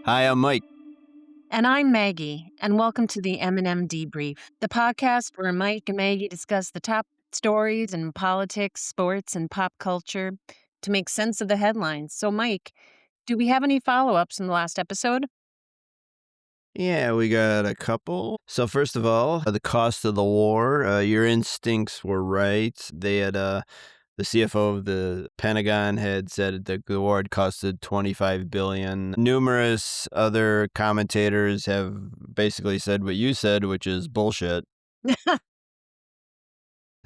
Hi, I'm Mike. And I'm Maggie, and welcome to the M&M Debrief, the podcast where Mike and Maggie discuss the top stories in politics, sports, and pop culture to make sense of the headlines. So, Mike, do we have any follow-ups from the last episode? Yeah, we got a couple. So first of all, the cost of the war. Your instincts were right. They had the CFO of the Pentagon had said that the war had costed 25 billion. Numerous other commentators have basically said what you said, which is bullshit.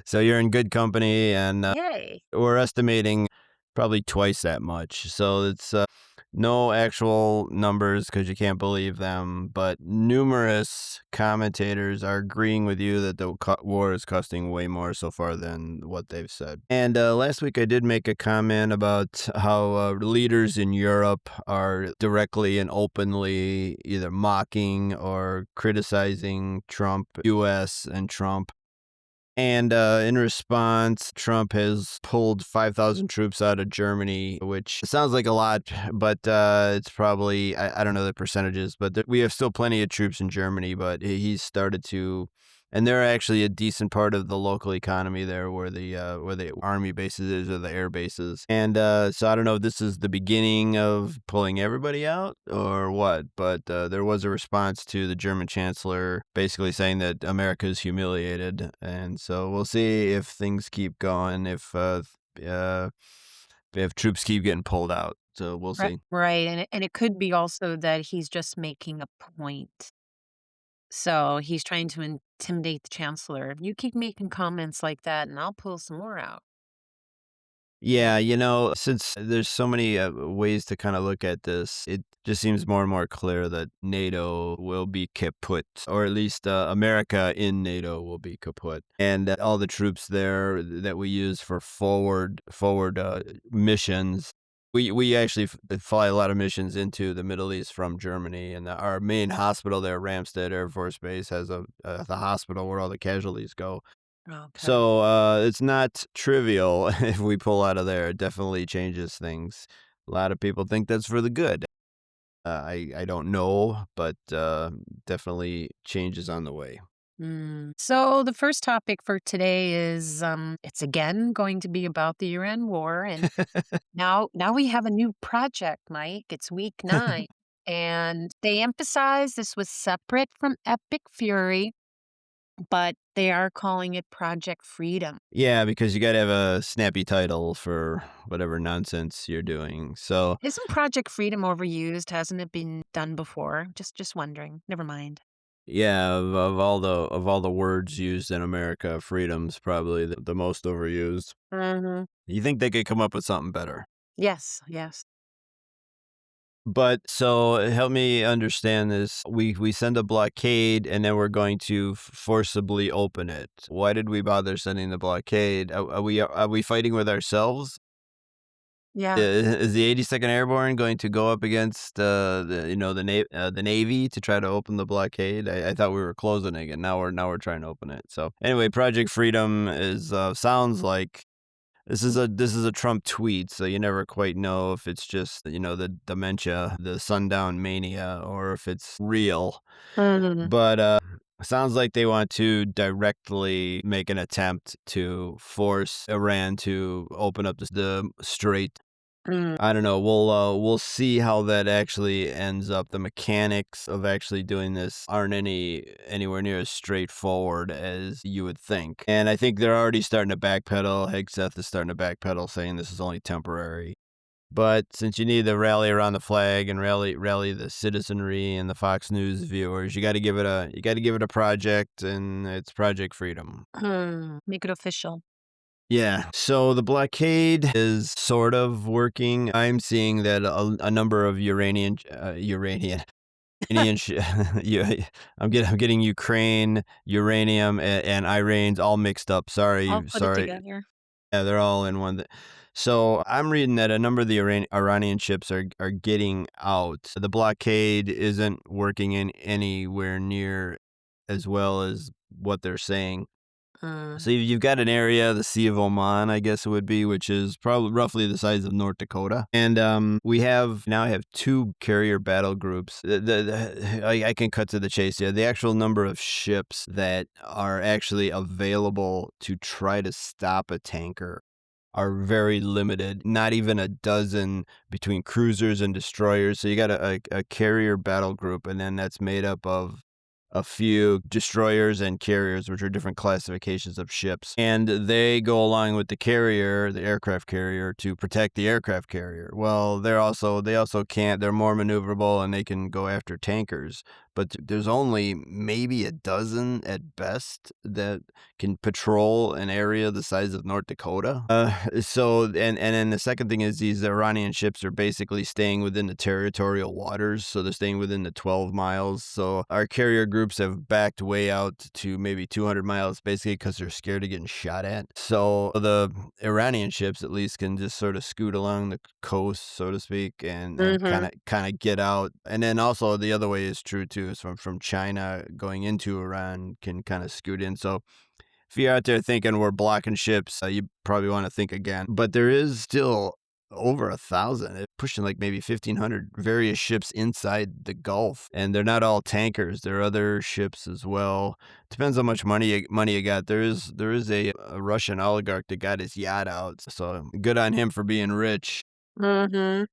So you're in good company, and Yay. we're estimating probably twice that much. So it's no actual numbers because you can't believe them, but numerous commentators are agreeing with you that the war is costing way more so far than what they've said. And last week I did make a comment about how leaders in Europe are directly and openly either mocking or criticizing Trump, US, and Trump. And in response, Trump has pulled 5,000 troops out of Germany, which sounds like a lot, but it's probably, I don't know the percentages, but we have still plenty of troops in Germany, but he's started to, and they're actually a decent part of the local economy there where the army bases is or the air bases. And so I don't know if this is the beginning of pulling everybody out or what, but there was a response to the German chancellor basically saying that America is humiliated. And so we'll see if things keep going, if troops keep getting pulled out. So we'll see. Right, and it could be also that he's just making a point. So he's trying to intimidate the chancellor. You keep making comments like that, and I'll pull some more out. Yeah, since there's so many ways to kind of look at this, it just seems more and more clear that NATO will be kaput, or at least America in NATO will be kaput, and all the troops there that we use for forward missions. We actually fly a lot of missions into the Middle East from Germany, and our main hospital there, Ramstead Air Force Base, has the hospital where all the casualties go. Okay. So, it's not trivial if we pull out of there. It definitely changes things. A lot of people think that's for the good. I don't know, but, definitely changes on the way. So the first topic for today is it's again going to be about the Iran war, and now we have a new project, Mike. It's week 9, and they emphasize this was separate from Epic Fury, but they are calling it Project Freedom. Yeah, because you gotta have a snappy title for whatever nonsense you're doing. So, Isn't Project Freedom overused? Hasn't it been done before? Just wondering. Never mind. yeah, of all the words used in America, freedom's probably the most overused. Hmm. You think they could come up with something better. Yes, yes. But so help me understand this. We send a blockade and then we're going to forcibly open it. Why did we bother sending the blockade? Are we fighting with ourselves? Yeah. Is the 82nd Airborne going to go up against the Navy to try to open the blockade? I thought we were closing it, and now we're trying to open it. So anyway, Project Freedom is sounds like this is a Trump tweet, so you never quite know if it's just, the dementia, the sundown mania, or if it's real. Mhm. But sounds like they want to directly make an attempt to force Iran to open up the Strait. Mm. I don't know. We'll see how that actually ends up. The mechanics of actually doing this aren't anywhere near as straightforward as you would think. And I think they're already starting to backpedal. Hegseth is starting to backpedal, saying this is only temporary. But since you need to rally around the flag and rally the citizenry and the Fox News viewers, you got to give it a project, and it's Project Freedom. Make it official. Yeah. So the blockade is sort of working. I'm seeing that a number of Iranian, yeah, I'm getting Ukraine, uranium, and Iran's all mixed up. I'll Sorry, put it sorry. together. Yeah, they're all in one. So I'm reading that a number of the Iranian ships are getting out. The blockade isn't working in anywhere near as well as what they're saying. Mm. So you've got an area, the Sea of Oman, I guess it would be, which is probably roughly the size of North Dakota. And we have now have two carrier battle groups. I can cut to the chase here. The actual number of ships that are actually available to try to stop a tanker are very limited. Not even a dozen between cruisers and destroyers. So you got a carrier battle group, and then that's made up of a few destroyers and carriers, which are different classifications of ships. And they go along with the carrier, the aircraft carrier, to protect the aircraft carrier. Well, they also can't, they're more maneuverable and they can go after tankers. But there's only maybe a dozen at best that can patrol an area the size of North Dakota. And then the second thing is these Iranian ships are basically staying within the territorial waters, so they're staying within the 12 miles. So our carrier groups have backed way out to maybe 200 miles, basically because they're scared of getting shot at. So the Iranian ships at least can just sort of scoot along the coast, so to speak, and Mhm. kind of get out. And then also the other way is true too, is from China going into Iran can kind of scoot in. So if you're out there thinking we're blocking ships, you probably want to think again. But there is still over 1,000, pushing like maybe 1,500 various ships inside the Gulf, and they're not all tankers. There are other ships as well. Depends how much money you got. There is a Russian oligarch that got his yacht out, so good on him for being rich. Mhm.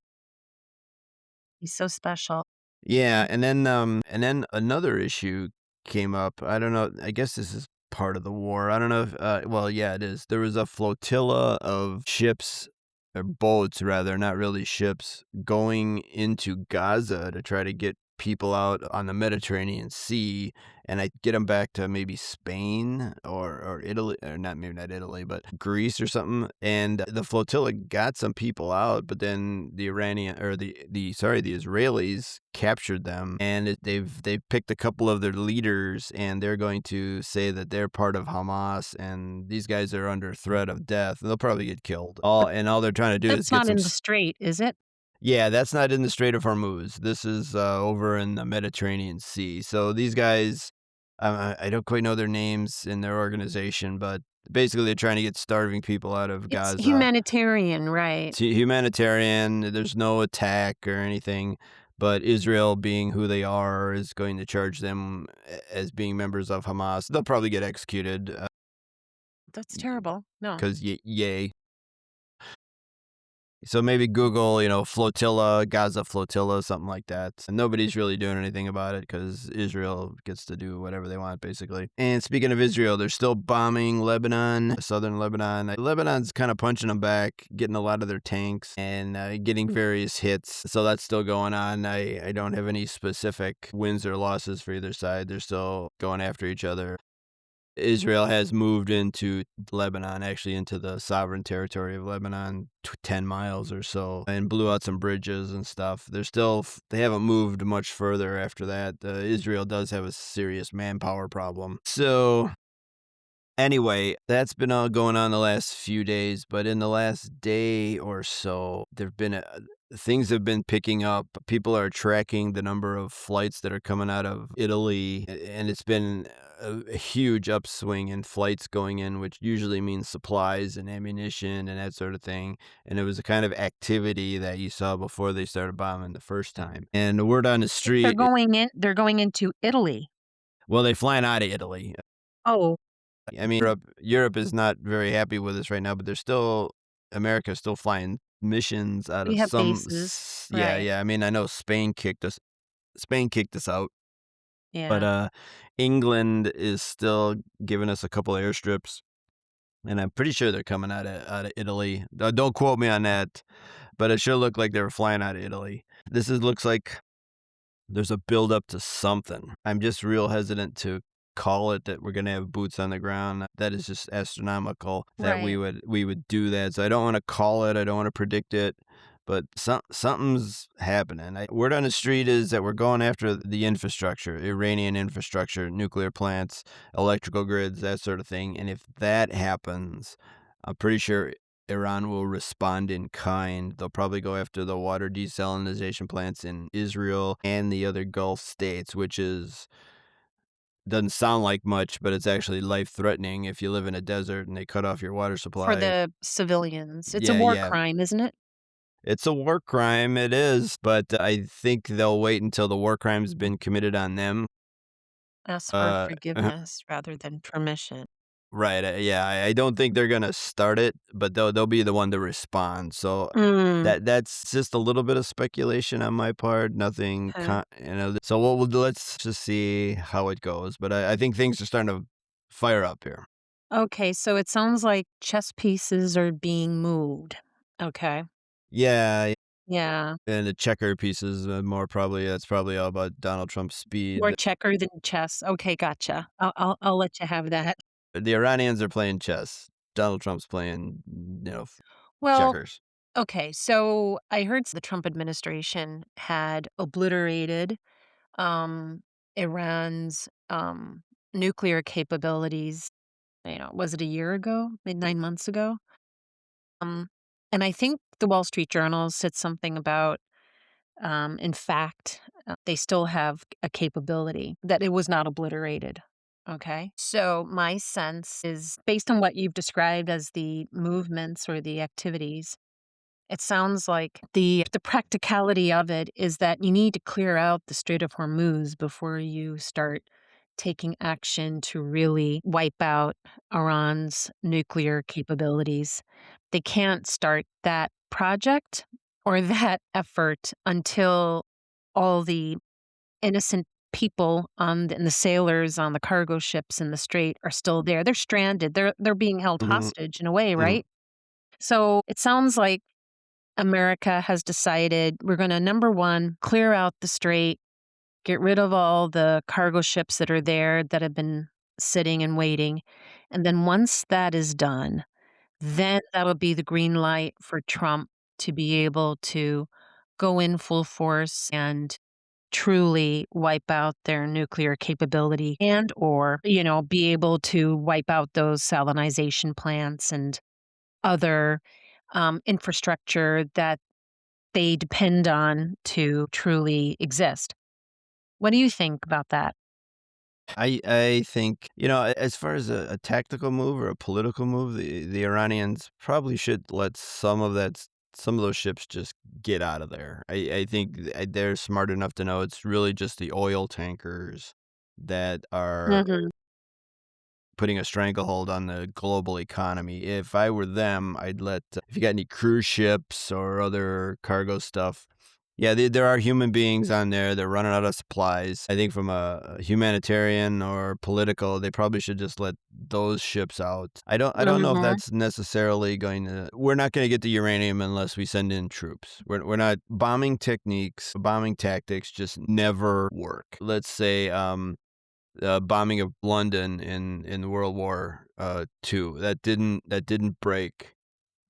He's so special. Yeah, and then another issue came up. I don't know. I guess this is part of the war. I don't know if well, yeah, it is. There was a flotilla of ships or boats rather, not really ships, going into Gaza to try to get people out on the Mediterranean Sea and I get them back to maybe Spain or Italy or not maybe not Italy, but Greece or something. And the flotilla got some people out, but then the Iranian or the Israelis captured them and they've picked a couple of their leaders and they're going to say that they're part of Hamas and these guys are under threat of death. They'll probably get killed. All they're trying to do is That's get not some. in the Strait, is it? Yeah, that's not in the Strait of Hormuz. This is over in the Mediterranean Sea. So these guys, I don't quite know their names in their organization, but basically they're trying to get starving people out of It's Gaza. humanitarian, right. It's humanitarian. There's no attack or anything, but Israel, being who they are, is going to charge them as being members of Hamas. They'll probably get executed That's terrible. No. because yay. So maybe Google, flotilla, Gaza flotilla, something like that. And nobody's really doing anything about it because Israel gets to do whatever they want, basically. And speaking of Israel, they're still bombing Lebanon, southern Lebanon. Lebanon's kind of punching them back, getting a lot of their tanks and getting various hits. So that's still going on. I don't have any specific wins or losses for either side. They're still going after each other. Israel has moved into Lebanon, actually into the sovereign territory of Lebanon, 10 miles or so, and blew out some bridges and stuff. They haven't moved much further after that. Israel does have a serious manpower problem. So, anyway, that's been all going on the last few days, but in the last day or so, things have been picking up. People are tracking the number of flights that are coming out of Italy, and it's been a huge upswing in flights going in, which usually means supplies and ammunition and that sort of thing. And it was a kind of activity that you saw before they started bombing the first time. And the word on the They're street, going in they're going into Italy. well, they flying out of Italy. Oh, I mean, Europe is not very happy with us right now, but America's still flying missions out we of have bases. yeah, Right. yeah. I mean, I know Spain kicked us out, but Yeah. England is still giving us a couple airstrips, and I'm pretty sure they're coming out of Italy. Don't quote me on that, but it sure looked like they were flying out of Italy. Looks like there's a build up to something. I'm just real hesitant to call it that we're gonna have boots on the ground. That is just astronomical that Right. we would do that. So I don't want to call it. I don't want to predict it. But something's happening. Word on the street is that we're going after the infrastructure, Iranian infrastructure, nuclear plants, electrical grids, that sort of thing. And if that happens, I'm pretty sure Iran will respond in kind. They'll probably go after the water desalinization plants in Israel and the other Gulf states, which is Doesn't sound like much, but it's actually life-threatening if you live in a desert and they cut off your water For supply. the civilians. It's a Yeah, war yeah. crime, isn't it? It's a war crime, it is, but I think they'll wait until the war crime's been committed on them. Ask for Uh, forgiveness rather than permission. right, yeah, I don't think they're gonna start it, but they'll be the one to respond, so Mm, that's just a little bit of speculation on my part, nothing okay. so what we'll do, let's just see how it goes, but I think things are starting to fire up here. Okay, so it sounds like chess pieces are being moved. Okay. Yeah, Yeah. and the checker pieces, more probably that's probably all about Donald Trump's More speed. checker than chess. Okay, gotcha. I'll let you have that. The Iranians are playing chess. Donald Trump's playing, Well, checkers. okay, so I heard the Trump administration had obliterated um, Iran's nuclear capabilities. Was it a year ago? Maybe 9 months ago? Um, and I think the Wall Street Journal said something about, in fact, they still have a capability, that it was not obliterated. Okay. So my sense is based on what you've described as the movements or the activities. It sounds like the practicality of it is that you need to clear out the Strait of Hormuz before you start taking action to really wipe out Iran's nuclear capabilities. They can't start that project or that effort until all the innocent people and the sailors on the cargo ships in the strait are still there. They're stranded. They're being held Mhm, hostage in a way, mhm, right? So it sounds like America has decided we're going to, number one, clear out the strait, get rid of all the cargo ships that are there that have been sitting and waiting. And then once that is done, then that'll be the green light for Trump to be able to go in full force and truly wipe out their nuclear capability and or, be able to wipe out those salinization plants and other infrastructure that they depend on to truly exist. What do you think about that? I think, as far as a tactical move or a political move, the Iranians probably should let some of those ships just get out of there. I think they're smart enough to know it's really just the oil tankers that are Mhm. putting a stranglehold on the global economy. If I were them, I'd let if you got any cruise ships or other cargo stuff. Yeah, there are human beings on there. They're running out of supplies. I think from a humanitarian or political, they probably should just let those ships out. I don't know if Mhm. that's necessarily going to. We're not going to get the uranium unless we send in troops. We're not bombing techniques, bombing tactics just never work. Let's say bombing of London in World War II. That didn't break.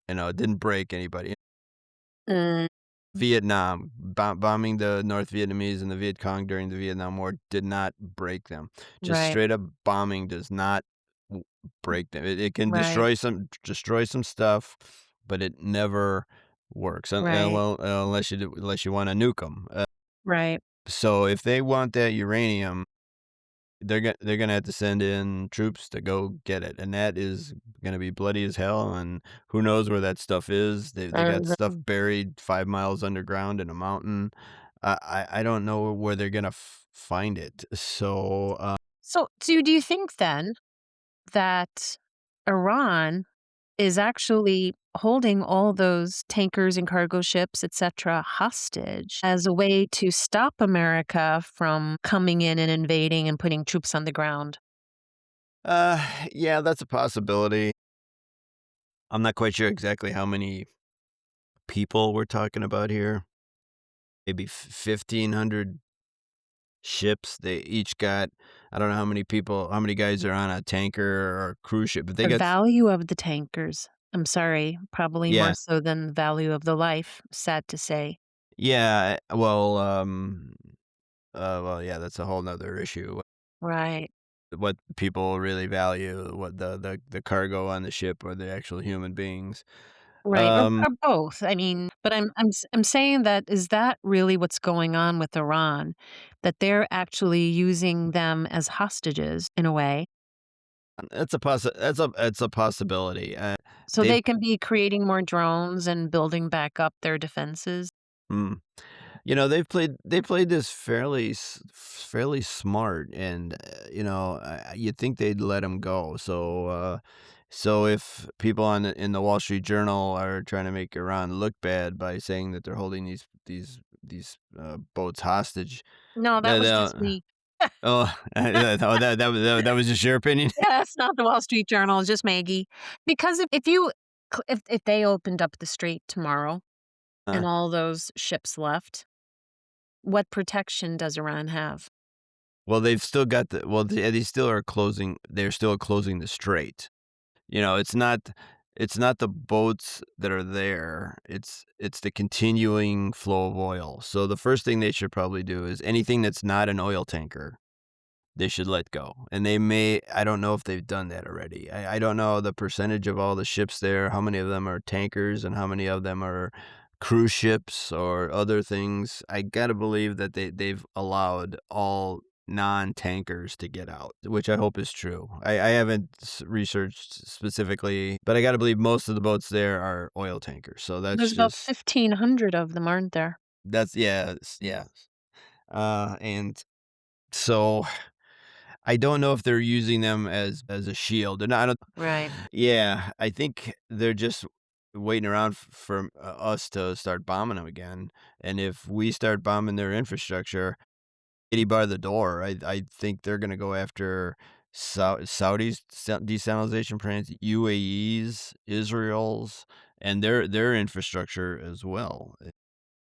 It didn't break anybody. Mm, Vietnam bombing the North Vietnamese and the Viet Cong during the Vietnam War did not break them. Just right, straight up bombing does not break them. It can right, destroy some stuff, but it never works. right, Well, unless you want to nuke them. right. So if they want that uranium, they're gonna have to send in troops to go get it, and that is gonna be bloody as hell, and who knows where that stuff is. They got Mhm. stuff buried 5 miles underground in a mountain. I don't know where they're gonna find it. So, So do you think then that Iran is actually holding all those tankers and cargo ships, etcetera, hostage as a way to stop America from coming in and invading and putting troops on the ground? yeah, that's a possibility. I'm not quite sure exactly how many people we're talking about here. Maybe 1,500 ships. They each got I don't know how many guys are on a tanker or a cruise ship, but they The got value of the tankers. I'm sorry, probably more yeah. so than the value of the life, sad to say. Yeah, well, yeah, that's a whole nother issue. Right, What people really value, what the cargo on the ship or the actual human beings. right, or Um, both. I mean But I'm saying that is that really what's going on with Iran? That they're actually using them as hostages in a way, That's a possibility. so They've they can be creating more drones and building back up their defenses? mm, they played this fairly smart, and you'd think they'd let him go. So if people in the Wall Street Journal are trying to make Iran look bad by saying that they're holding these boats hostage, No, that that was just me. oh that was just your opinion. Yeah, it's not the Wall Street Journal, it's just Maggie. Because if you if they opened up the strait tomorrow Uh, and all those ships left, what protection does Iran have? well, they've still got they still are closing. They're still closing the strait. It's not the boats that are there. It's the continuing flow of oil. So the first thing they should probably do is anything that's not an oil tanker, they should let go. And I don't know if they've done that already. I don't know the percentage of all the ships there, how many of them are tankers and how many of them are cruise ships or other things. I gotta believe that they've allowed all non-tankers to get out, which I hope is true. I haven't researched specifically, but I gotta believe most of the boats there are oil tankers. So There's about 1,500 of them, aren't there? that's yeah, yeah. And so I don't know if they're using them as a shield. And I don't Right. Yeah, I think they're just waiting around for us to start bombing them again. And if we start bombing their infrastructure, any bar the door, I think they're gonna go after Saudi's desalinization plants, UAE's, Israel's, and their infrastructure as well.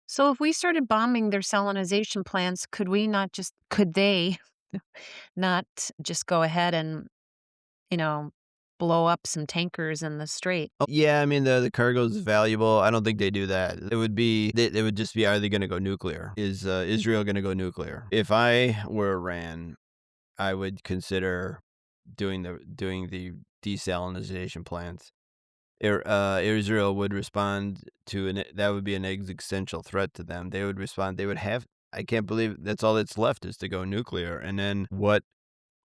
So if we started bombing their salinization plants, could they not just go ahead and, you know, blow up some tankers in the strait? Oh, yeah, I mean, the cargo's valuable. I don't think they do that. It would just be, are they gonna go nuclear? Is, Israel gonna go nuclear? If I were Iran, I would consider doing the desalinization plants. Israel would respond to that would be an existential threat to them. They would respond. They would have. I can't believe that's all that's left is to go nuclear. And then what?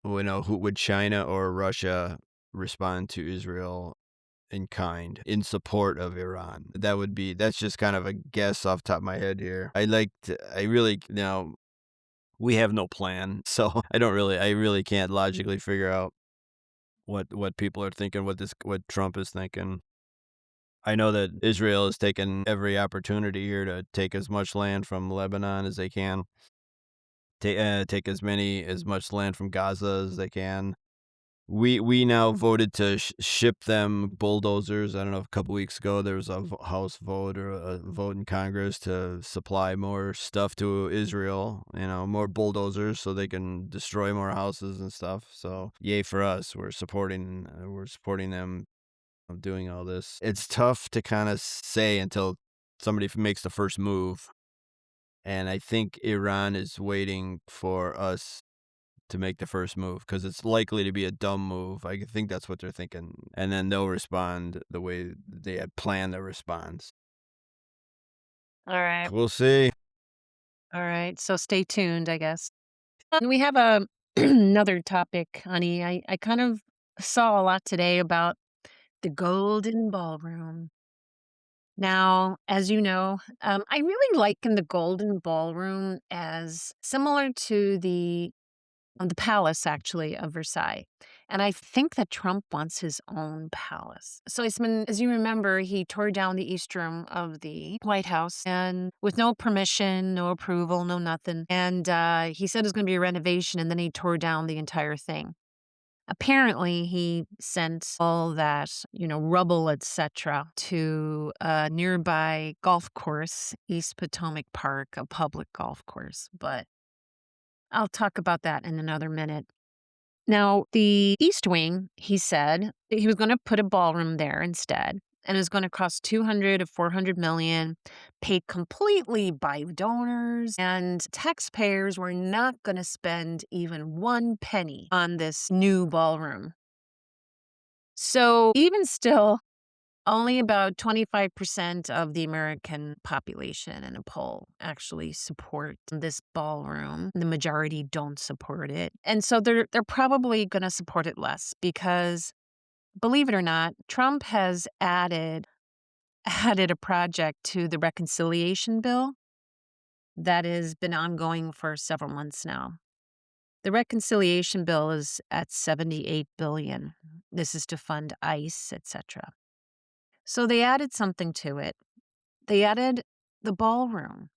Who would China or Russia respond to Israel in kind in support of Iran? That's just kind of a guess off the top of my head here. I really we have no plan, so I really can't logically figure out what people are thinking, what Trump is thinking. I know that Israel has taken every opportunity here to take as much land from Lebanon as they can, take as much land from Gaza as they can. We now voted to ship them bulldozers. I don't know, a couple weeks ago there was a House vote or a vote in Congress to supply more stuff to Israel. More bulldozers so they can destroy more houses and stuff. So yay for us! We're supporting them of doing all this. It's tough to kind of say until somebody makes the first move. And I think Iran is waiting for us to make the first move because it's likely to be a dumb move. I think that's what they're thinking. And then they'll respond the way they had planned their response. All right. We'll see. All right. So stay tuned, I guess. And we have a another topic, honey. I kind of saw a lot today about the Golden Ballroom. Now, as you know, I really liken the Golden Ballroom as similar to the palace, actually, of Versailles. And I think that Trump wants his own palace. So as you remember, he tore down the East Room of the White House and with no permission, no approval, no nothing. And he said it was going to be a renovation, and then he tore down the entire thing. Apparently, he sent all that, rubble, etc., to a nearby golf course, East Potomac Park, a public golf course. But I'll talk about that in another minute. Now, the East Wing, he said that he was going to put a ballroom there instead, and it was going to cost 200 to 400 million, paid completely by donors, and taxpayers were not going to spend even one penny on this new ballroom. So, even still, Only about 25% of the American population in a poll actually support this ballroom. The majority don't support it. And so they're probably going to support it less because believe it or not, Trump has added a project to the reconciliation bill that has been ongoing for several months now. The reconciliation bill is at 78 billion. This is to fund ICE, etc. So they added something to it. They added the ballroom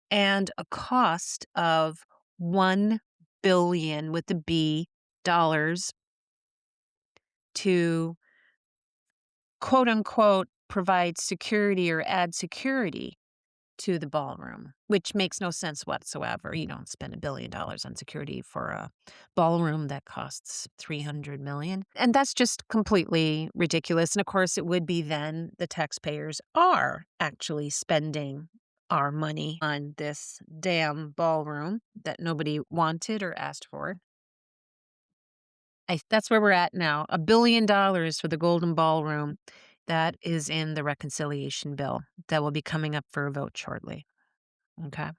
and a cost of 1 billion with the B dollars to quote unquote provide security or add security to the ballroom, which makes no sense whatsoever. You don't spend $1 billion on security for a ballroom that costs 300 million. And that's just completely ridiculous. And of course, it would be then the taxpayers are actually spending our money on this damn ballroom that nobody wanted or asked for. That's where we're at now. $1 billion for the Golden Ballroom. That is in the reconciliation bill that will be coming up for a vote shortly. Okay.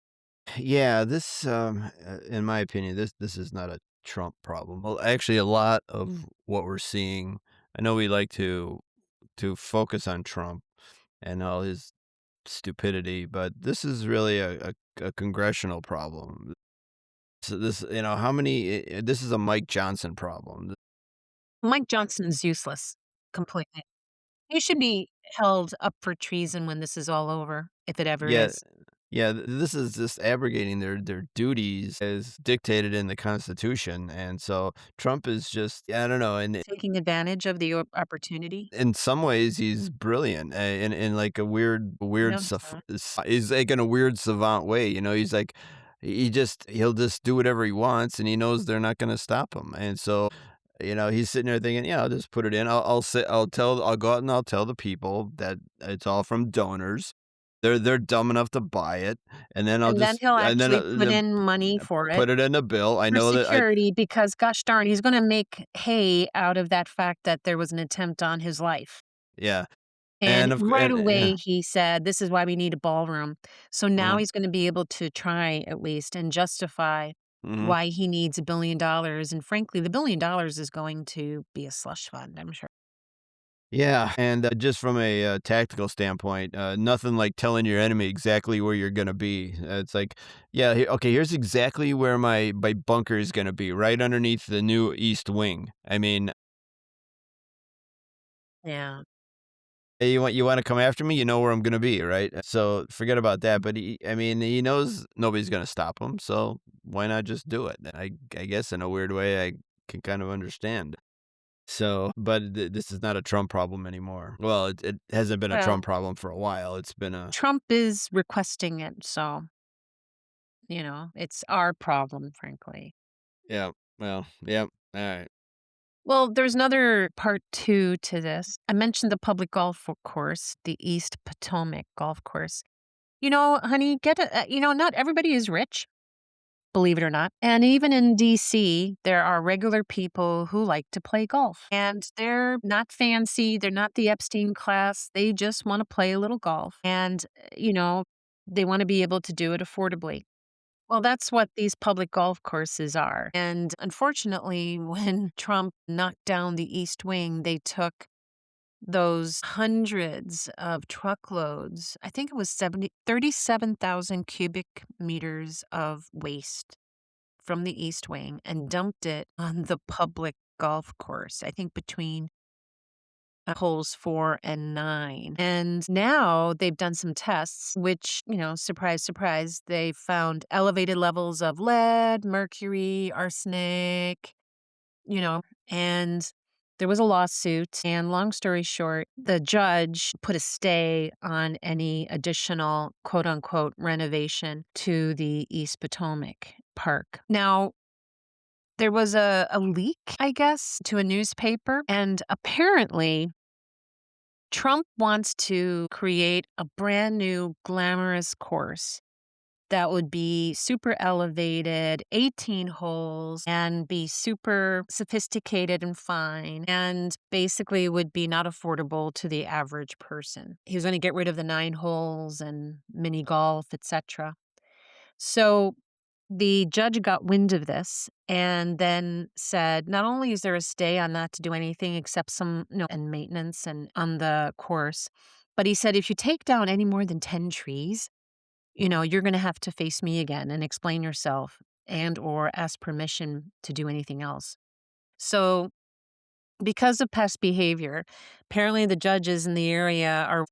Yeah, in my opinion, this is not a Trump problem. Well, actually, a lot of what we're seeing, I know we like to focus on Trump and all his stupidity, but this is really a congressional problem. So this, how many? This is a Mike Johnson problem. Mike Johnson is useless completely. He should be held up for treason when this is all over, if it ever Yeah, is. yeah. This is just abrogating their duties as dictated in the Constitution, and so Trump is just, I don't know, and Taking advantage of the opportunity. in some ways, he's brilliant, in like a weird No, he's not. he's like in a weird savant way, he's like he'll just do whatever he wants, and he knows they're not gonna stop him, and so, he's sitting there thinking, "Yeah, I'll just put it in. I'll go out and I'll tell the people that it's all from donors. They're dumb enough to buy it, and then And then he'll actually put then in money for it, put it in a bill. I for know that I security, because gosh darn, he's gonna make hay out of that fact that there was an attempt on his life. yeah, And right and away, yeah, he said, "This is why we need a ballroom." So now mhm, he's gonna be able to try at least and justify mhm. why he needs $1 billion, and frankly, the $1 billion is going to be a slush fund, I'm sure. Yeah, and, just from a, tactical standpoint, nothing like telling your enemy exactly where you're gonna be. It's like, "Yeah, okay, here's exactly where my bunker is gonna be, right underneath the new East Wing." I mean, Yeah. "Hey, you wanna come after me? You know where I'm gonna be, right?" So, forget about that, but I mean, he knows nobody's gonna stop him, so why not just do it? I guess in a weird way, I can kind of understand. So, but this is not a Trump problem anymore. Well, it hasn't been a Well, Trump problem for a while. It's been a Trump is requesting it, so, it's our problem, frankly. yeah. Well, yep. All right. Well, there's another part 2 to this. I mentioned the public golf course, the East Potomac golf course. Honey, not everybody is rich, believe it or not. And even in DC, there are regular people who like to play golf. And they're not fancy, they're not the Epstein class. They just want to play a little golf. And, they want to be able to do it affordably. Well, that's what these public golf courses are. And unfortunately, when Trump knocked down the East Wing, they took those hundreds of truckloads. I think it was 37,000 cubic meters of waste from the East Wing and dumped it on the public golf course, I think between holes 4 and 9. And now they've done some tests, which, surprise, surprise, they found elevated levels of lead, mercury, arsenic, you know, and there was a lawsuit. And long story short, the judge put a stay on any additional quote unquote renovation to the East Potomac Park. Now, there was a leak, I guess, to a newspaper. And apparently, Trump wants to create a brand new glamorous course that would be super elevated, 18 holes, and be super sophisticated and fine, and basically would be not affordable to the average person. He was gonna get rid of the 9 holes and mini golf, etcetera. So, the judge got wind of this and then said, not only is there a stay on not to do anything except some, and maintenance and on the course, but he said, if you take down any more than 10 trees, you're gonna have to face me again and explain yourself and or ask permission to do anything else. So, because of pest behavior, apparently the judges in the area are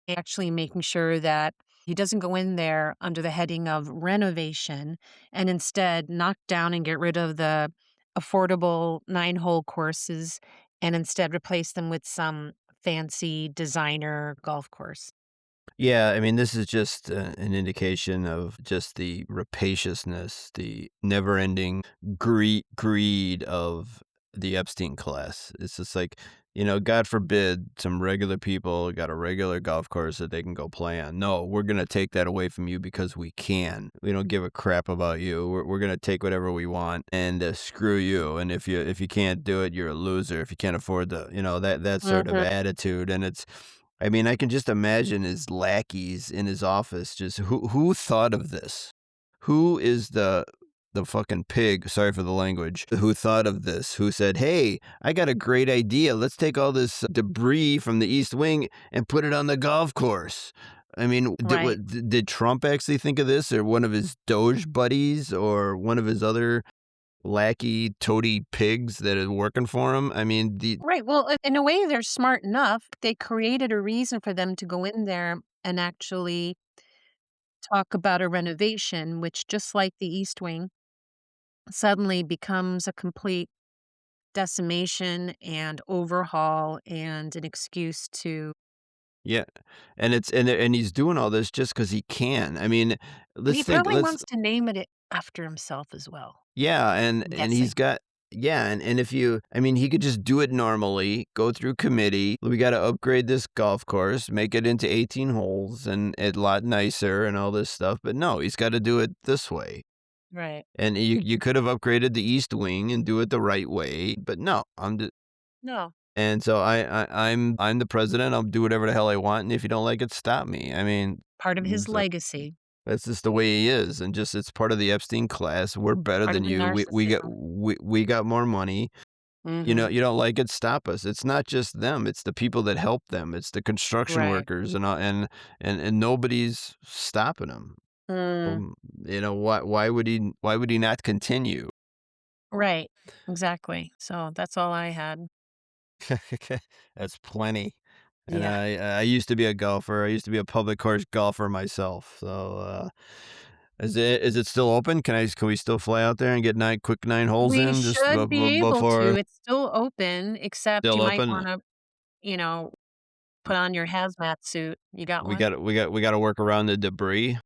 actually making sure that he doesn't go in there under the heading of renovation and instead knock down and get rid of the affordable 9-hole courses and instead replace them with some fancy designer golf course. Yeah, I mean, this is just an indication of just the rapaciousness, the never-ending greed of the Epstein class. It's just like, God forbid some regular people got a regular golf course that they can go play on. No, we're gonna take that away from you because we can. We don't give a crap about you. We're gonna take whatever we want and screw you. And if you can't do it, you're a loser. If you can't afford that sort of Mhm. attitude, and I mean, I can just imagine his lackeys in his office just who thought of this? Who is the fucking pig, sorry for the language, who thought of this? Who said, "Hey, I got a great idea. Let's take all this debris from the East Wing and put it on the golf course." I mean, Right. did Trump actually think of this, or one of his Doge buddies, or one of his other lackey toady pigs that is working for him? I mean, the Right. Well, in a way, they're smart enough. They created a reason for them to go in there and actually talk about a renovation, which, just like the East Wing, suddenly becomes a complete decimation and overhaul and an excuse to. Yeah, and and he's doing all this just because he can. I mean, And he let's think probably let's wants to name it after himself as well, yeah, I'm and he's guessing. got yeah, and if you I mean, he could just do it normally, go through committee, "We gotta upgrade this golf course, make it into 18 holes and a lot nicer," and all this stuff, but no, he's gotta do it this way, Right. and you could have upgraded the east wing and do it the right way, but no, No, and so I'm the president, I'll do whatever the hell I want, and if you don't like it, stop me. I mean, part of his so legacy, that's just the way he is, and just it's part of the Epstein class. We're better part than of the you. narcissism. We got more money. Mhm. You don't like it, stop us. It's not just them, it's the people that help them. It's the construction Right. workers and all, and nobody's stopping him. Mm, Why would he not continue? right. Exactly. So that's all I had. That's plenty. And Yeah. I used to be a golfer. I used to be a public course golfer myself. So, is it still open? Can we still fly out there and get 9 holes We in just should be able to. before It's still open, except still you might open? wanna, you know, put on your hazmat suit. You got one? We gotta work around the debris.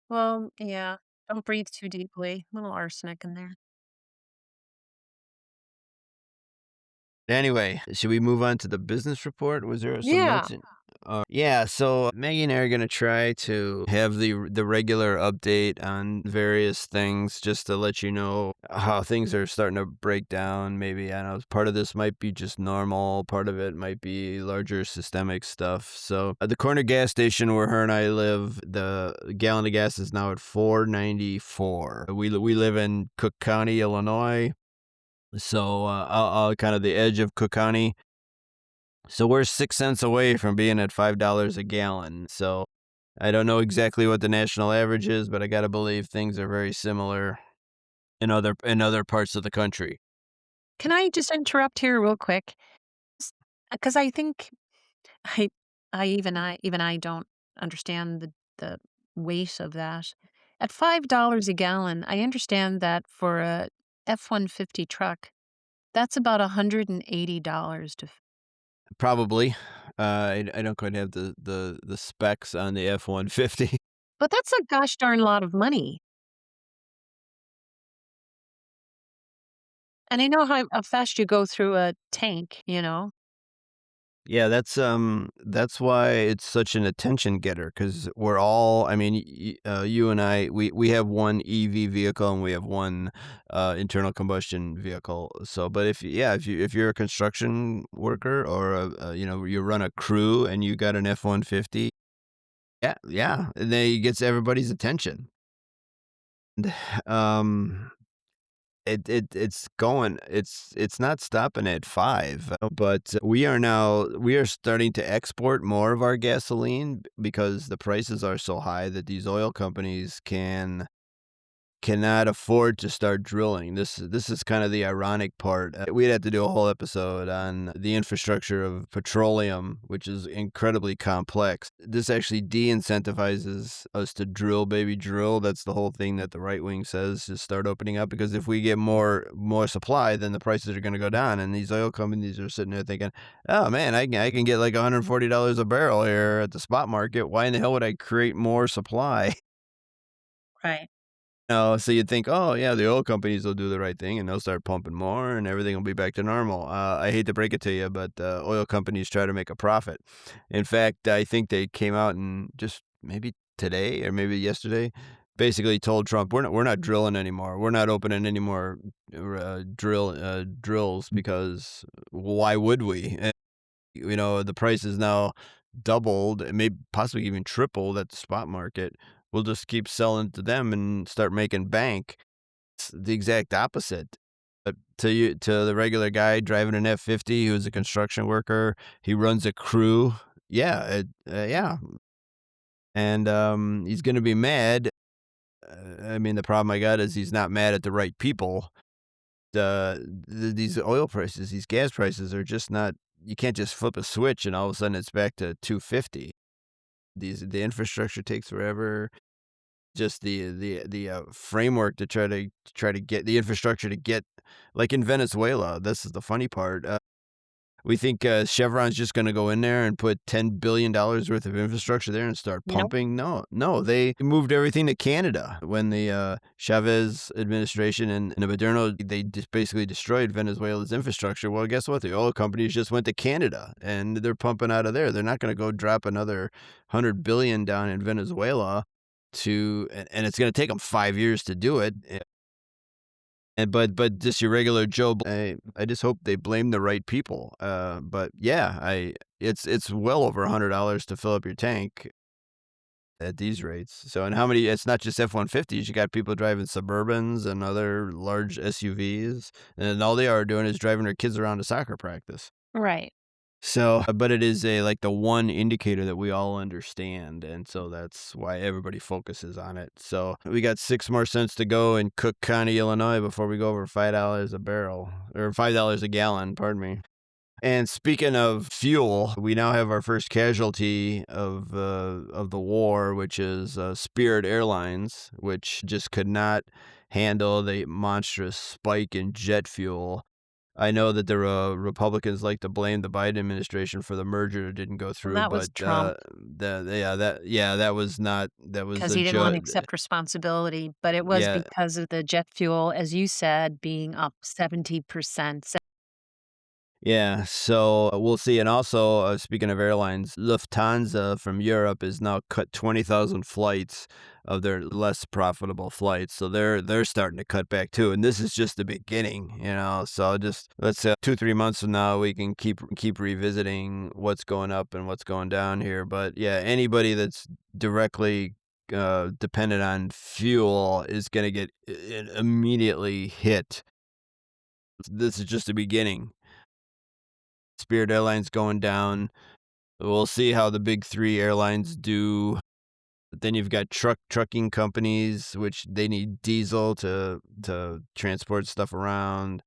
Well, yeah. Don't breathe too deeply. Little arsenic in there. Anyway, should we move on to the business report? Was there some Yeah. notes in yeah, so Maggie and I are gonna try to have the regular update on various things just to let you know how things are starting to break down. Maybe, I don't know, part of this might be just normal, part of it might be larger systemic stuff. So, at the corner gas station where her and I live, the gallon of gas is now at 4.94. We live in Cook County, Illinois. So, out kind of the edge of Cook County. So we're 6 cents away from being at $5 a gallon. So I don't know exactly what the national average is, but I gotta believe things are very similar in other parts of the country. Can I just interrupt here real quick? Because I think I I don't understand the weight of that. At $5 a gallon, I understand that for a F-150 truck, that's about $180 to f. Probably. I don't quite have the specs on the F-150. But that's a gosh darn lot of money. And I know how fast you go through a tank, you know? Yeah, that's why it's such an attention getter because we're all I mean, you and I, we have one EV vehicle and we have one, internal combustion vehicle. So, but if you're a construction worker or you run a crew and you got an F-150, yeah, yeah, and then it gets everybody's attention. Um it's not stopping at 5, but we are starting to export more of our gasoline because the prices are so high that these oil companies cannot afford to start drilling. This is kind of the ironic part. We'd have to do a whole episode on the infrastructure of petroleum, which is incredibly complex. This actually de-incentivizes us to drill, baby, drill. That's the whole thing that the right wing says is start opening up because if we get more supply, then the prices are going to go down. And these oil companies are sitting there thinking, "Oh man, I can get like $140 a barrel here at the spot market. Why in the hell would I create more supply?" Right. No, so you'd think, "Oh, yeah, the oil companies will do the right thing, and they'll start pumping more, and everything will be back to normal." I hate to break it to you, but, oil companies try to make a profit. In fact, I think they came out and just maybe today or maybe yesterday, basically told Trump, "We're not drilling anymore. We're not opening any more, drills because why would we?" The price is now doubled, and maybe possibly even tripled at the spot market. We'll just keep selling to them and start making bank. It's the exact opposite. But to the regular guy driving an F-50 who's a construction worker, he runs a crew. Yeah, yeah, and he's gonna be mad. I mean, the problem I got is he's not mad at the right people. These oil prices, these gas prices are just not. You can't just flip a switch and all of a sudden it's back to 250. The infrastructure takes forever. Just the framework to try to get the infrastructure to get like in Venezuela. This is the funny part. We think, Chevron's just gonna go in there and put $10 billion worth of infrastructure there and start You know? pumping. No, no, they moved everything to Canada when the, Chavez administration and the Moderno, they just basically destroyed Venezuela's infrastructure. Well, guess what? The oil companies just went to Canada, and they're pumping out of there. They're not gonna go drop another 100 billion down in Venezuela and it's gonna take them 5 years to do it. And but just your regular Joe, I just hope they blame the right people. But yeah, I it's well over $100 to fill up your tank at these rates. So and how many? It's not just F-150s. You got people driving Suburbans and other large SUVs, and all they are doing is driving their kids around to soccer practice. Right. So, but it is like the one indicator that we all understand, and so that's why everybody focuses on it. So we got 6 more cents to go in Cook County, Illinois, before we go over $5 a barrel or $5 a gallon. Pardon me. And speaking of fuel, we now have our first casualty of the war, which is Spirit Airlines, which just could not handle the monstrous spike in jet fuel. I know that the Republicans like to blame the Biden administration for the merger that didn't go Well, through, that was but Trump that was not that was because a he didn't wanna joke. accept responsibility, but it was Yeah, because of the jet fuel, as you said, being up 70%. yeah, so we'll see. And also, speaking of airlines, Lufthansa from Europe is now cut 20,000 flights of their less profitable flights. So they're starting to cut back too. And this is just the beginning. So just let's say 2 3 months from now we can keep revisiting what's going up and what's going down here. But yeah, anybody that's directly dependent on fuel is going to get immediately hit. This is just the beginning. Spirit Airlines going down. We'll see how the big 3 airlines do. But then you've got trucking companies, which they need diesel to transport stuff around.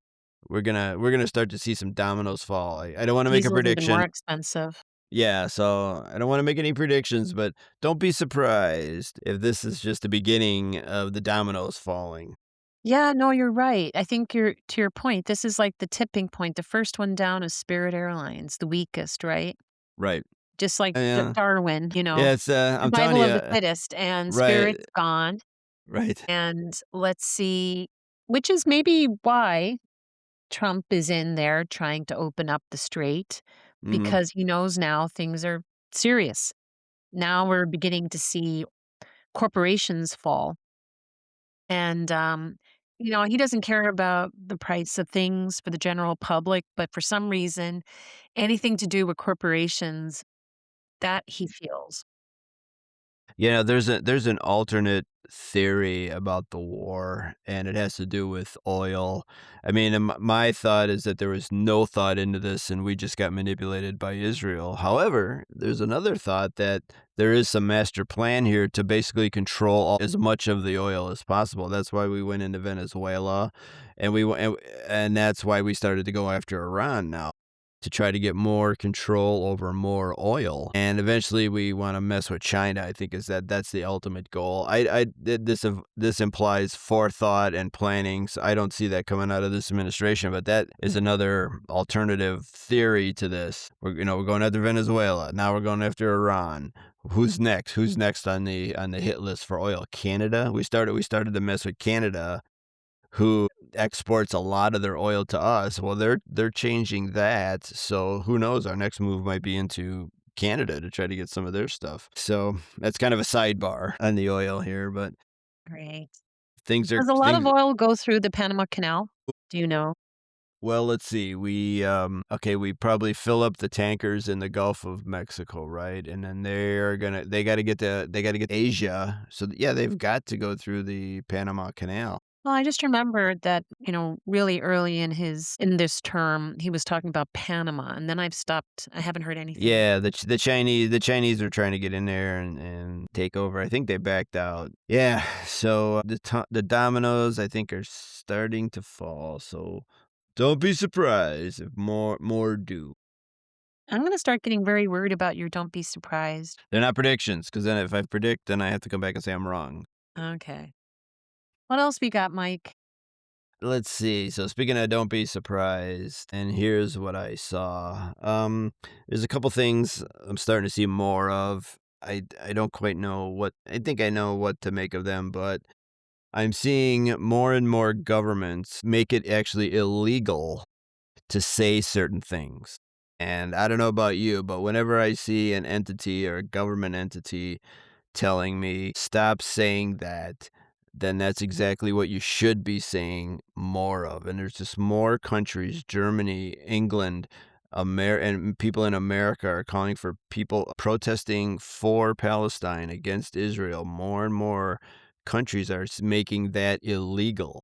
We're gonna start to see some dominoes fall. I don't wanna make a Diesel's even more prediction. expensive. Yeah, so I don't wanna make any predictions, but don't be surprised if this is just the beginning of the dominoes falling. Yeah, no, you're right. I think you're to your point, this is like the tipping point. The first one down is Spirit Airlines, the weakest, right? Right. Just like Yeah. Darwin, Yeah, it's, I'm telling survival of the you, fittest, and right, Spirit's gone, right. and let's see which is maybe why Trump is in there trying to open up the Strait. Mhm. because he knows now things are serious. Now we're beginning to see corporations fall. And, he doesn't care about the price of things for the general public, but for some reason, anything to do with corporations, that he feels. There's an alternate theory about the war, and it has to do with oil. I mean, my thought is that there was no thought into this, and we just got manipulated by Israel. However, there's another thought that there is some master plan here to basically control as much of the oil as possible. That's why we went into Venezuela, and and that's why we started to go after Iran now, to try to get more control over more oil. And eventually we want to mess with China, I think that's the ultimate goal. This implies forethought and planning. So I don't see that coming out of this administration, but that is another alternative theory to this. We're going after Venezuela. Now we're going after Iran. Who's next? Who's next on the hit list for oil? Canada? We started to mess with Canada, who exports a lot of their oil to us. Well, they're changing that, so who knows? Our next move might be into Canada to try to get some of their stuff. So that's kind of a sidebar on the oil here, but Right. things are Does a lot of things. oil go through the Panama Canal? Do you know? Well, let's see. We probably fill up the tankers in the Gulf of Mexico, right? And then they got to get Asia. So yeah, they've got to go through the Panama Canal. Well, I just remembered that, really early in this term, he was talking about Panama, and then I've stopped. I haven't heard anything. Yeah, the Chinese are trying to get in there and take over. I think they backed out. Yeah, so the dominoes I think are starting to fall. So don't be surprised if more do. I'm gonna start getting very worried about your "don't be surprised." They're not predictions, because then if I predict, then I have to come back and say I'm wrong. Okay. What else we got, Mike? Let's see. So speaking of don't be surprised, and here's what I saw. There's a couple things I'm starting to see more of. I don't quite know what I think I know what to make of them, but I'm seeing more and more governments make it actually illegal to say certain things. And I don't know about you, but whenever I see an entity or a government entity telling me, "Stop saying that," then that's exactly what you should be saying more of. And there's just more countries, Germany, England, and people in America are calling for people protesting for Palestine against Israel. More and more countries are making that illegal.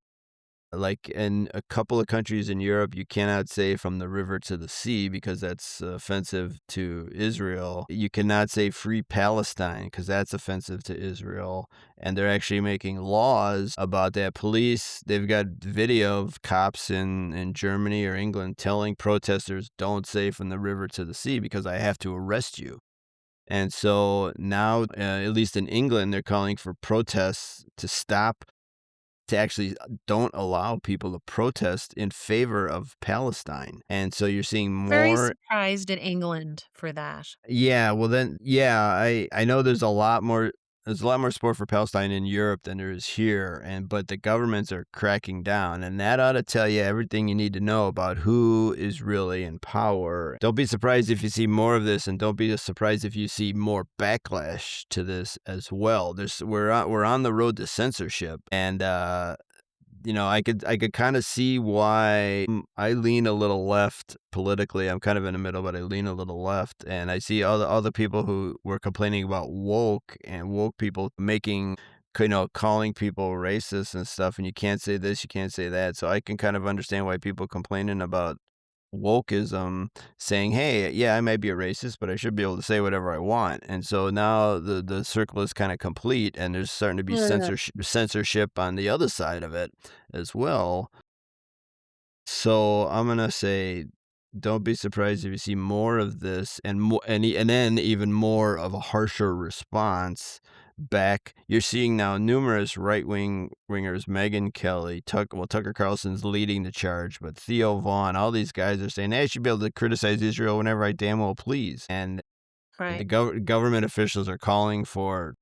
Like in a couple of countries in Europe, you cannot say from the river to the sea because that's offensive to Israel. You cannot say free Palestine because that's offensive to Israel. And they're actually making laws about that. They've got video of cops in Germany or England telling protesters, don't say from the river to the sea because I have to arrest you. And so now, at least in England, they're calling for protests to stop, to actually don't allow people to protest in favor of Palestine. And so you're seeing Very more. surprised at England for that. Yeah, well then, yeah, I know there's a lot more support for Palestine in Europe than there is here, but the governments are cracking down, and that ought to tell you everything you need to know about who is really in power. Don't be surprised if you see more of this, and don't be surprised if you see more backlash to this as well. We're on the road to censorship, and I could kind of see why I lean a little left politically. I'm kind of in the middle, but I lean a little left, and I see all the people who were complaining about woke and woke people calling people racist and stuff, and you can't say this, you can't say that. So I can kind of understand why people complaining about wokeism, saying, "Hey, yeah, I might be a racist, but I should be able to say whatever I want." And so now the circle is kind of complete, and there's starting to be Yeah. censorship on the other side of it as well. So I'm gonna say, don't be surprised if you see more of this, and more, and then even more of a harsher response back. You're seeing now numerous right wingers, Megyn Kelly, Tucker Carlson's leading the charge, but Theo Vaughn, all these guys are saying, "Hey, I should be able to criticize Israel whenever I damn well please." And the Right. government officials are calling for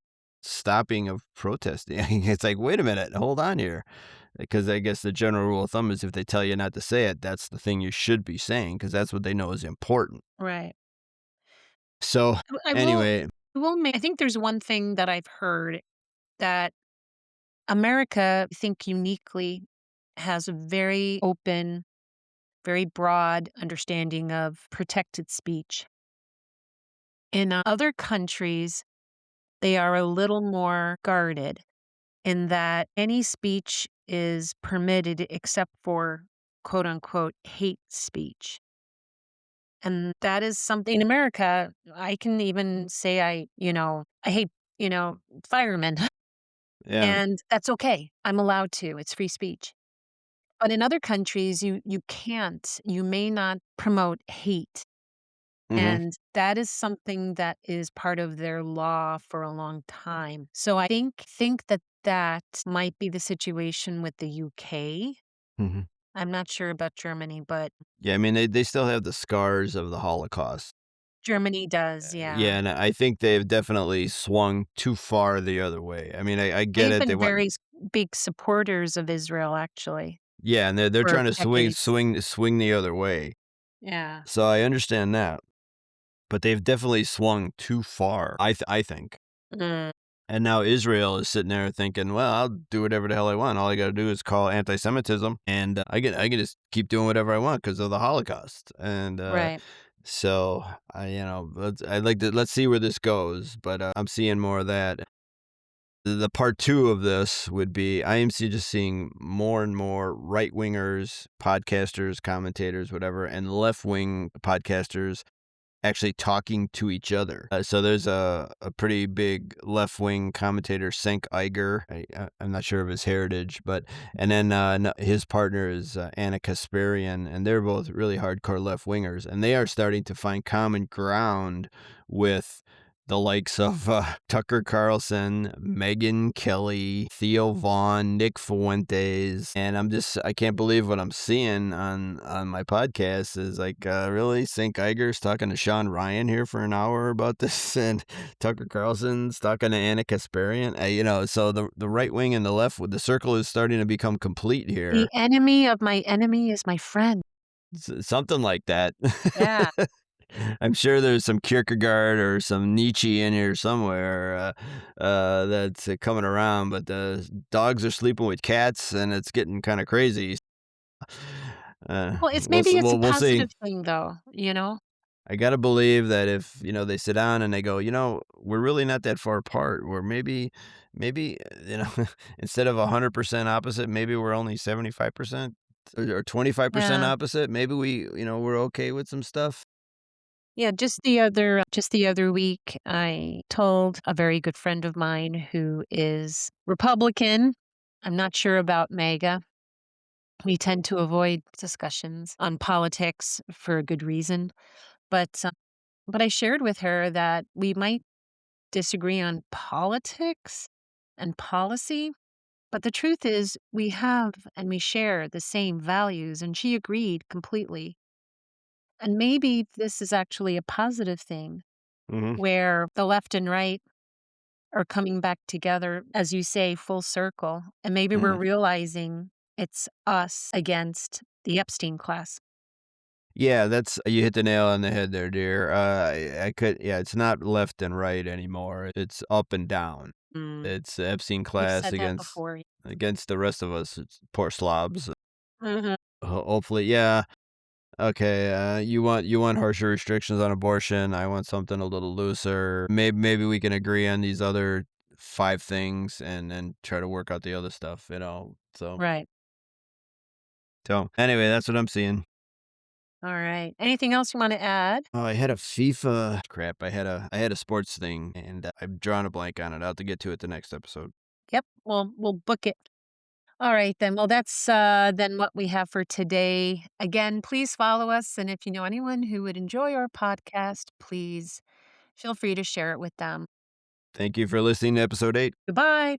stopping of protesting. It's like, wait a minute, hold on here. because I guess the general rule of thumb is if they tell you not to say it, that's the thing you should be saying because that's what they know is important. Right. So, I will anyway, I will make I think there's one thing that I've heard that America, I think uniquely, has a very open, very broad understanding of protected speech. In other countries, they are a little more guarded in that any speech is permitted except for quote unquote hate speech. And that is something in America, I can even say I hate, firemen. yeah. And that's okay. I'm allowed to. It's free speech. But in other countries, you can't. You may not promote hate. Mhm. And that is something that is part of their law for a long time. So I think that that might be the situation with the UK. Mhm. I'm not sure about Germany, but Yeah, I mean, they still have the scars of the Holocaust. Germany does, Yeah, yeah. and I think they've definitely swung too far the other way. I mean, I get They've it, they been want. very big supporters of Israel, actually, Yeah, and they're for trying to decades. swing the other way. Yeah. So I understand that, but they've definitely swung too far, I think. Mm. And now Israel is sitting there thinking, "Well, I'll do whatever the hell I want. All I gotta do is call anti-Semitism, and I can just keep doing whatever I want because of the Holocaust." And, Right. so, let's see where this goes, but, I'm seeing more of that. The part 2 of this would be I am just seeing more and more right-wingers, podcasters, commentators, whatever, and left-wing podcasters actually talking to each other. So there's a pretty big left wing commentator, Cenk Uygur. I'm not sure of his heritage, but and then his partner is Anna Kasparian, and they're both really hardcore left wingers, and they are starting to find common ground with the likes of Tucker Carlson, Megyn Kelly, Theo Vaughn, Nick Fuentes, and I can't believe what I'm seeing on my podcast is like really St. Geiger's talking to Sean Ryan here for an hour about this, and Tucker Carlson's talking to Anna Kasparian. So the right wing and the left, the circle is starting to become complete The here. enemy of my enemy is my friend. Something like that. Yeah. I'm sure there's some Kierkegaard or some Nietzsche in here somewhere that's coming around, but the dogs are sleeping with cats, and it's getting kind of crazy. Well, maybe it's a We'll see. positive thing though, you know? I gotta believe that if they sit down and they go, we're really not that far apart. We're maybe instead of 100% opposite, maybe we're only 75% or 25% Yeah. opposite. Maybe we're okay with some stuff. Yeah, just the other week, I told a very good friend of mine who is Republican. I'm not sure about MAGA. We tend to avoid discussions on politics for a good reason, but I shared with her that we might disagree on politics and policy, but the truth is we have and we share the same values, and she agreed completely. And maybe this is actually a positive thing Hmm. where the left and right are coming back together, as you say, full circle. And maybe we're Hmm. realizing it's us against the Epstein class. Yeah, that's you hit the nail on the head there, dear. I could, yeah, it's not left and right anymore. It's up and down. Mm, It's the Epstein you've class said that before. against the rest of us. It's poor slobs. Mhm. Hopefully, yeah. Okay, you want harsher restrictions on abortion. I want something a little looser. Maybe we can agree on these other 5 things and then try to work out the other stuff. Right. So anyway, that's what I'm seeing. All right. Anything else you want to add? Oh, I had a FIFA crap. I had a sports thing, and I've drawn a blank on it. I'll have to get to it the next episode. Yep. We'll book it. All right then. Well, that's then what we have for today. Again, please follow us, and if you know anyone who would enjoy our podcast, please feel free to share it with them. Thank you for listening to episode 8. Goodbye.